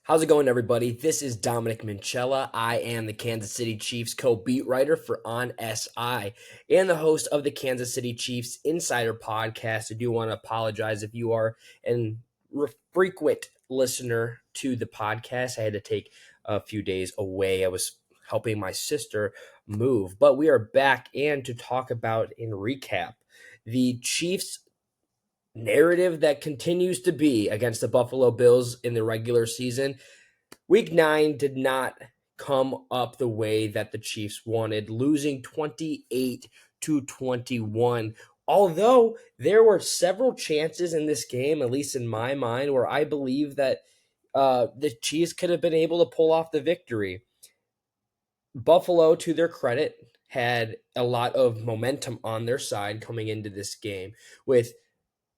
How's it going, everybody? This is Dominic Minchella. I am the Kansas City Chiefs co-beat writer for On SI and the host of the Kansas City Chiefs Insider Podcast. I do want to apologize if you are a frequent listener to the podcast. I had to take a few days away. I was helping my sister move, but we are back and to talk about and recap the Chiefs narrative that continues to be against the Buffalo Bills in the regular season. Week 9 did not come up the way that the Chiefs wanted, losing 28-21. Although there were several chances in this game, at least in my mind, where I believe that the Chiefs could have been able to pull off the victory. Buffalo, to their credit, had a lot of momentum on their side coming into this game, with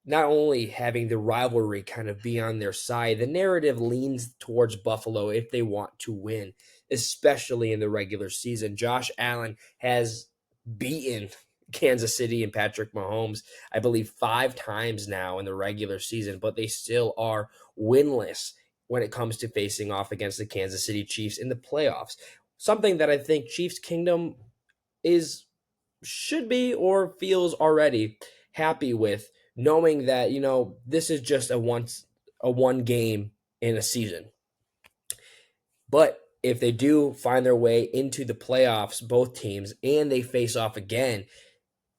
not only having the rivalry kind of be on their side, the narrative leans towards Buffalo if they want to win, especially in the regular season. Josh Allen has beaten Kansas City and Patrick Mahomes, I believe, 5 times now in the regular season, but they still are winless when it comes to facing off against the Kansas City Chiefs in the playoffs. Something that I think Chiefs Kingdom should be or feels already happy with, knowing that this is just a one game in a season. But if they do find their way into the playoffs, both teams, and they face off again,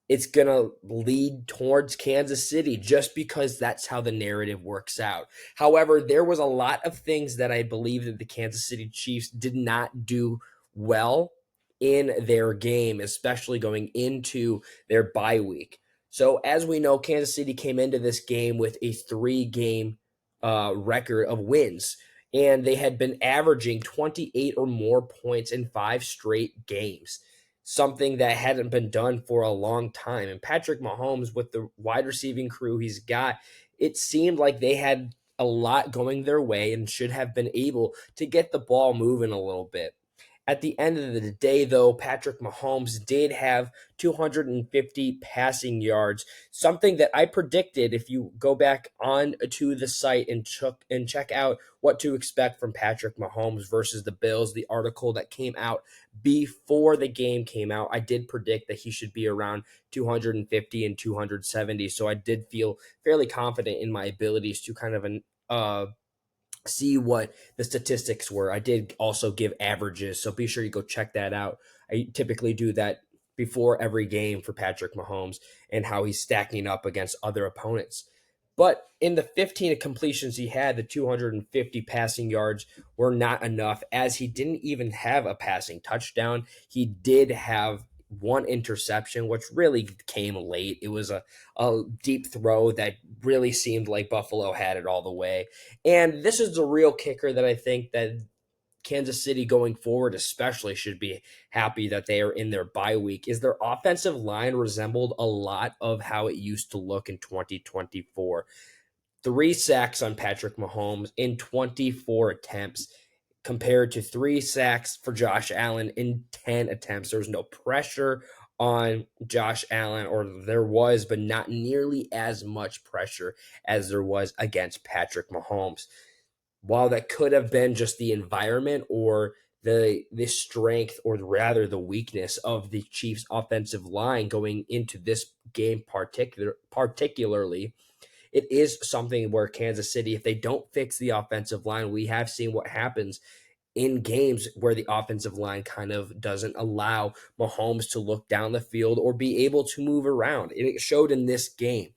it's going to lead towards Kansas City just because that's how the narrative works out. However, there was a lot of things that I believe that the Kansas City Chiefs did not do well in their game, especially going into their bye week. So as we know, Kansas City came into this game with a 3-game record of wins, and they had been averaging 28 or more points in 5 straight games, something that hadn't been done for a long time. And Patrick Mahomes, with the wide receiving crew he's got, it seemed like they had a lot going their way and should have been able to get the ball moving a little bit. At the end of the day, though, Patrick Mahomes did have 250 passing yards, something that I predicted. If you go back on to the site and check out what to expect from Patrick Mahomes versus the Bills, the article that came out before the game came out, I did predict that he should be around 250 and 270. So I did feel fairly confident in my abilities to kind of see what the statistics were. I did also give averages, so be sure you go check that out. I typically do that before every game for Patrick Mahomes and how he's stacking up against other opponents. But in the 15 completions he had, the 250 passing yards were not enough, as he didn't even have a passing touchdown. He did have one interception, which really came late. It was a deep throw that really seemed like Buffalo had it all the way. And this is the real kicker that I think that Kansas City going forward especially should be happy that they are in their bye week, is their offensive line resembled a lot of how it used to look in 2024. 3 sacks on Patrick Mahomes in 24 attempts compared to 3 sacks for Josh Allen in 10 attempts. There was no pressure on Josh Allen, or there was, but not nearly as much pressure as there was against Patrick Mahomes. While that could have been just the environment or the strength, or rather the weakness of the Chiefs offensive line going into this game particularly, it is something where Kansas City, if they don't fix the offensive line, we have seen what happens in games where the offensive line kind of doesn't allow Mahomes to look down the field or be able to move around. It showed in this game.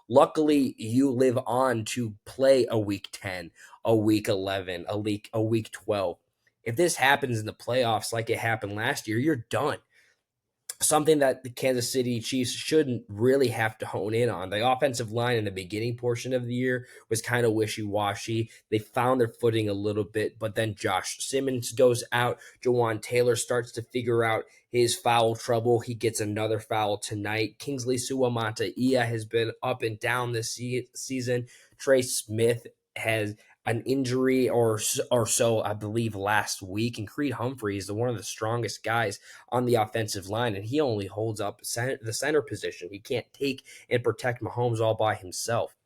Luckily, you live on to play a week 10, a week 11, a week 12. If this happens in the playoffs like it happened last year, you're done. Something that the Kansas City Chiefs shouldn't really have to hone in on. The offensive line in the beginning portion of the year was kind of wishy-washy. They found their footing a little bit, but then Josh Simmons goes out. Jawan Taylor starts to figure out his foul trouble. He gets another foul tonight. Kingsley Suamata-Ia has been up and down this season. Trey Smith has an injury or so, I believe, last week. And Creed Humphrey is one of the strongest guys on the offensive line, and he only holds up the center position. He can't take and protect Mahomes all by himself.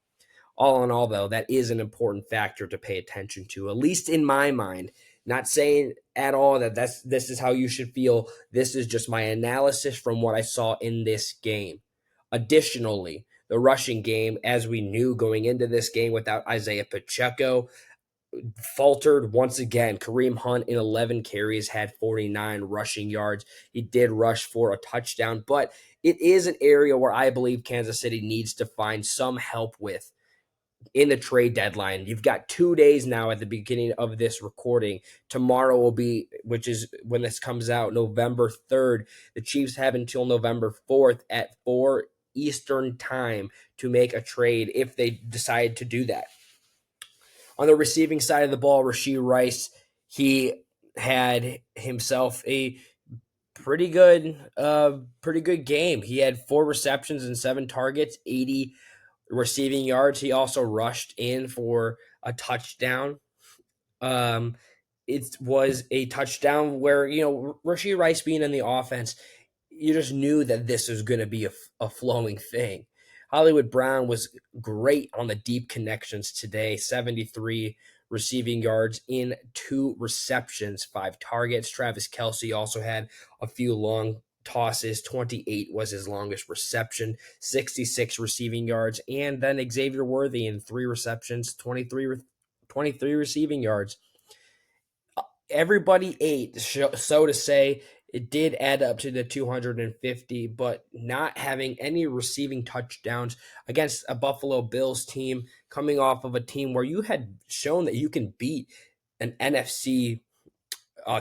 All in all, though, that is an important factor to pay attention to, at least in my mind. Not saying at all that this is how you should feel. This is just my analysis from what I saw in this game. Additionally, the rushing game, as we knew going into this game without Isaiah Pacheco, faltered once again. Kareem Hunt in 11 carries had 49 rushing yards. He did rush for a touchdown, but it is an area where I believe Kansas City needs to find some help with in the trade deadline. You've got 2 days now at the beginning of this recording. Tomorrow will be, which is when this comes out, November 3rd. The Chiefs have until November 4th at 4 Eastern time to make a trade if they decide to do that. On the receiving side of the ball, Rashee Rice, he had himself a pretty good game. He had 4 receptions and 7 targets, 80 receiving yards. He also rushed in for a touchdown. It was a touchdown where, Rashee Rice being in the offense, you just knew that this was going to be a flowing thing. Hollywood Brown was great on the deep connections today, 73 receiving yards in 2 receptions, 5 targets. Travis Kelce also had a few long tosses. 28 was his longest reception, 66 receiving yards. And then Xavier Worthy in 3 receptions, 23 receiving yards. Everybody ate, so to say. It did add up to the 250, but not having any receiving touchdowns against a Buffalo Bills team coming off of a team where you had shown that you can beat an NFC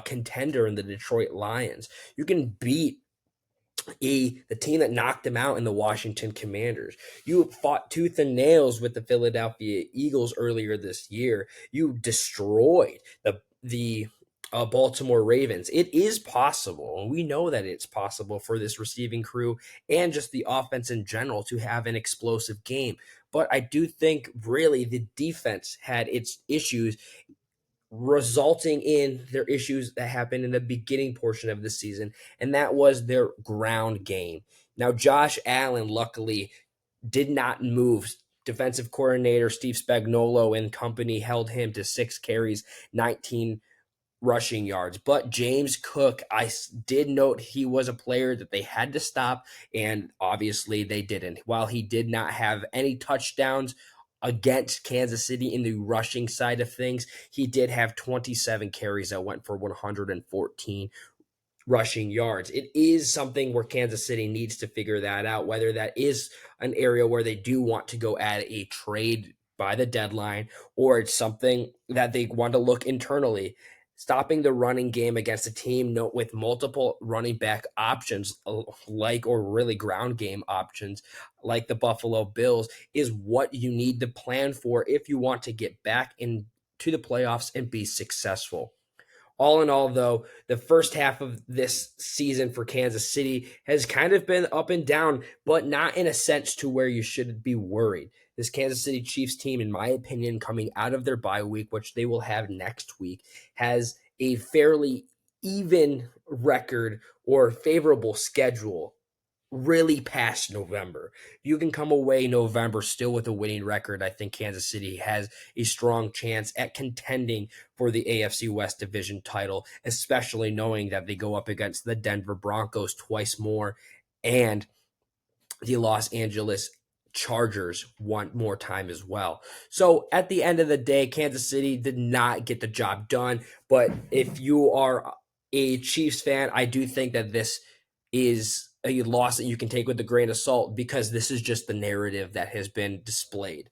contender in the Detroit Lions. You can beat the team that knocked them out in the Washington Commanders. You fought tooth and nails with the Philadelphia Eagles earlier this year. You destroyed the Baltimore Ravens. It is possible, and we know that it's possible for this receiving crew and just the offense in general to have an explosive game. But I do think really the defense had its issues, resulting in their issues that happened in the beginning portion of the season, and that was their ground game. Now, Josh Allen luckily did not move. Defensive coordinator Steve Spagnuolo and company held him to 6 carries, 19 rushing yards. But James Cook, I did note he was a player that they had to stop, and obviously they didn't. While he did not have any touchdowns against Kansas City in the rushing side of things, he did have 27 carries that went for 114 rushing yards. It is something where Kansas City needs to figure that out, whether that is an area where they do want to go at a trade by the deadline, or it's something that they want to look internally. Stopping the running game against a team with multiple running back options, or really ground game options, like the Buffalo Bills, is what you need to plan for if you want to get back into the playoffs and be successful. All in all, though, the first half of this season for Kansas City has kind of been up and down, but not in a sense to where you should be worried. This Kansas City Chiefs team, in my opinion, coming out of their bye week, which they will have next week, has a fairly even record or favorable schedule really past November. You can come away November still with a winning record. I think Kansas City has a strong chance at contending for the AFC West division title, especially knowing that they go up against the Denver Broncos twice more and the Los Angeles Chargers one more time as well. So at the end of the day, Kansas City did not get the job done. But if you are a Chiefs fan, I do think that this is a loss that you can take with a grain of salt, because this is just the narrative that has been displayed.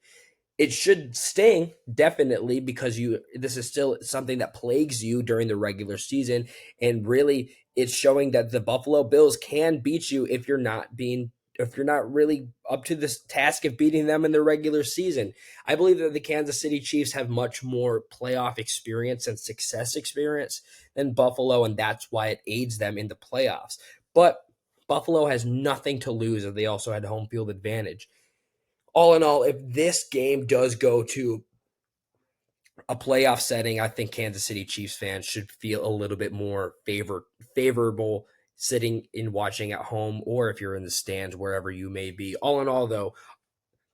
It should sting, definitely, because this is still something that plagues you during the regular season, and really it's showing that the Buffalo Bills can beat you if you're not really up to this task of beating them in the regular season. I believe that the Kansas City Chiefs have much more playoff experience and success experience than Buffalo, and that's why it aids them in the playoffs. But Buffalo has nothing to lose, and they also had home field advantage. All in all, if this game does go to a playoff setting, I think Kansas City Chiefs fans should feel a little bit more favorable sitting and watching at home, or if you're in the stands, wherever you may be. All in all, though,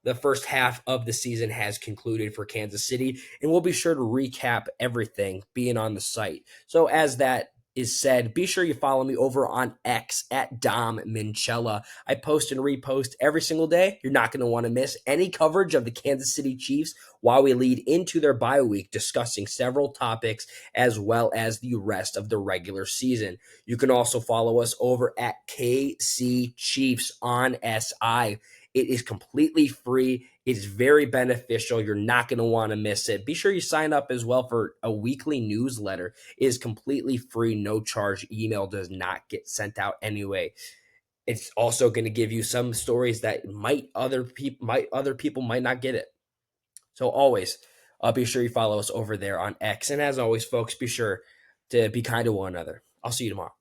the first half of the season has concluded for Kansas City, and we'll be sure to recap everything being on the site. So as that is said, be sure you follow me over on X at Dom Minchella. I post and repost every single day. You're not going to want to miss any coverage of the Kansas City Chiefs while we lead into their bye week, discussing several topics as well as the rest of the regular season. You can also follow us over at KC Chiefs on SI. It is completely free. It is very beneficial. You're not going to want to miss it. Be sure you sign up as well for a weekly newsletter. It is completely free, no charge. Email does not get sent out anyway. It's also going to give you some stories that other people might not get it. So always be sure you follow us over there on X. And as always, folks, be sure to be kind to one another. I'll see you tomorrow.